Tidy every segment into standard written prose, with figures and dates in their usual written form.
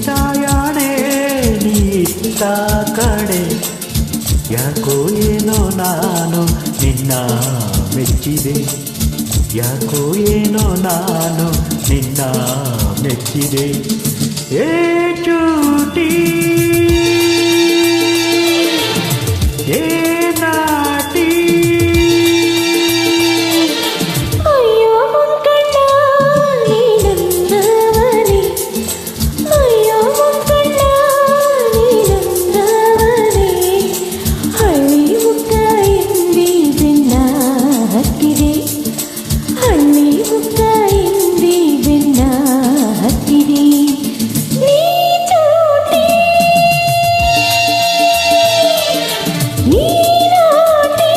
ತಾಯಾಣೆ ನೀತ್ತ ಕಡೆ ಯಾಕೋ ಏನೋ ನಾನು ನಿನ್ನ ಮೆಚ್ಚಿದೆ ಯಾಕೋ ಏನೋ ನಾನು ನಿನ್ನ ಮೆಚ್ಚಿದೆ ಏ ಚೂಟಿ ಏ ನಾಟಿ ಅಯ್ಯೋ ಮುಂಕಣ್ಣ ನೀನಂದವನೇ ಅಯ್ಯೋ ಮುಂಕಣ್ಣ ನೀನಂದವನೇ ಹಳ್ಳಿ ಮುಕ್ಕ ಎಂದಿ ಬೆನ್ನ ಹತ್ತಿದೆ ಹಳ್ಳಿ ಮುಕ್ಕ ಎಂದಿ ಬೆನ್ನ ಹತ್ತಿದೆ ನೀ ಚೂಟಿ ನೀ ನಾಟಿ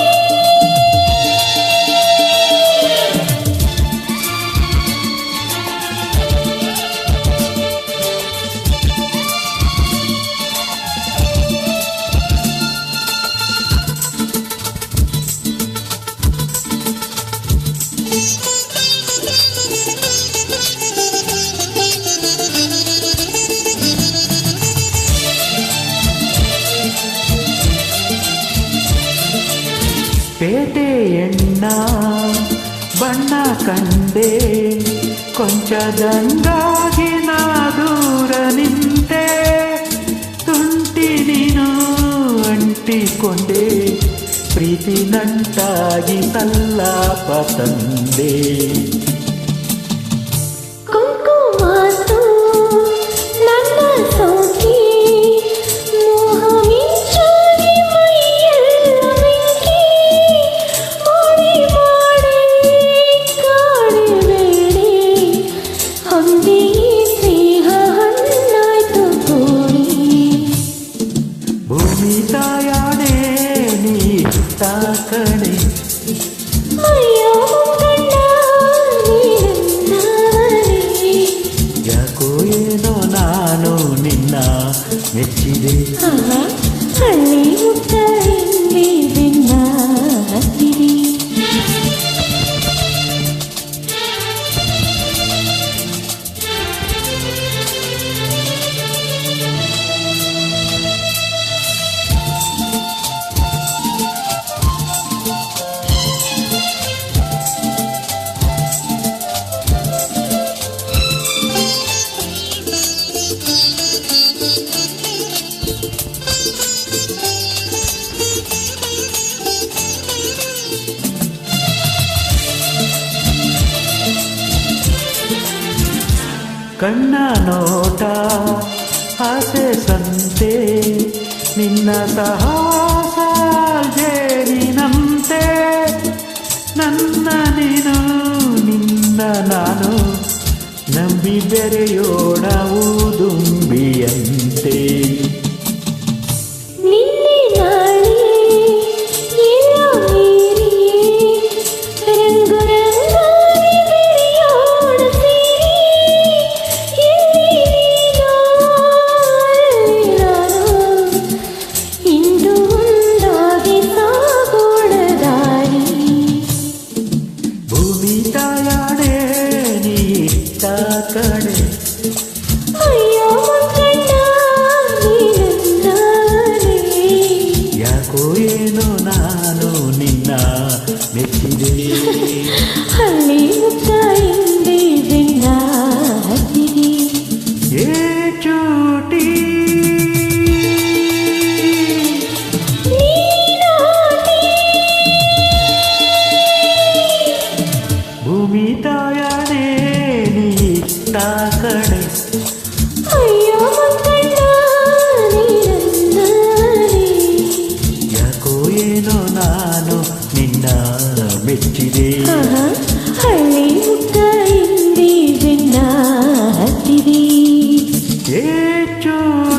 ಪೇಟೆಯಣ್ಣ ಬಣ್ಣ ಕಂಡೆ ಕೊಂಚದಂಗಾಗಿ ನಾ ದೂರ ನಿಂತೆ ತುಂಟಿ ನೀನು ಅಂಟಿಕೊಂಡೆ ಪ್ರೀತಿ ನಂಟಾಗಿ ಸಲ್ಲಾಪ ತಂದೆ ಕುಂಕುಮಾತು ನನ್ನ ಸೋಕಿ ಮೋಹ ಮಿಂಚಾಗಿ ಮೈಯೆಲ್ಲ ಬೆಂಕಿ ಮಾಡಿ ಮಾಡಿ ಕಾಡಬೇಡಿ ಹಂದಿ ಸ್ನೇಹ ಹಣ್ಣಾಯ್ತು ಕೋಡಿ ಭೂಮಿ ತಾಯಾಣೆ ನೀತ್ತ ಕಡೆ ಅಯ್ಯೋ ಮುಂಕಣ್ಣ ನೀನಂದವನೇ ಯಾಕೋ ಏನೋ ನಾನು ನಿನ್ನ ಮೆಚ್ಚಿದೆ ಹಳ್ಳಿ ಮುಕ್ಕ ಎಂದಿ ಬೆನ್ನ ಹತ್ತಿದೆ ಕಣ್ಣ ನೋಟ ಆಸೆ ಸಂತೆ ನಿನ್ನ ಸಾಹಸ ಜೇನಿನಂತೆ ನನ್ನ ನೀನು ನಿನ್ನ ನಾನು ನಂಬಿ ಬೆರೆಯೋಣ ಊದುಂಬಿಯಂತೆ ನಿನ್ನೆ ನಾಳೆ ಎಲ್ಲ ಮೀರಿ ರಂಗು ರಂಗಾಗಿ ಬೆರೆಯೋಣ ಸೇರಿ ಎಲ್ಲಿ ನೀನು ಅಲ್ಲಿ ನಾನು ಇಂದು ಒಂದಾಗಿ ಸಾಗೋಣ ದಾರಿ ಭೂಮಿ ತಾಯಾಣೆ ನೀತ್ತ ಕಡೆ ಅಯ್ಯೋ ಮುಂಕಣ್ಣ ನೀನಂದವನೇ ಯಾಕೋ ಏನೋ ನಾನು ನಿನ್ನ ಮೆಚ್ಚಿದೆ ಹಳ್ಳಿ ಮುಕ್ಕ ಎಂದಿ ಬೆನ್ನ ಹತ್ತಿದೆ ಏ ಚೂಟಿ ನೀ ನಾಟಿ ಭೂಮಿ ತಾಯಾಣೆ ನೀತ್ತ ಕಡೆ ಅಯ್ಯೋ ಮುಂಕಣ್ಣ ನೀನಂದವನೇ ಯಾಕೋ ಏನೋ ನಾನು ನಿನ್ನ ಮೆಚ್ಚಿದೆ ಹಳ್ಳಿ ಮುಕ್ಕ ಎಂದಿ ಬೆನ್ನ ಹತ್ತಿದೆ ಏ ಚೂಟಿ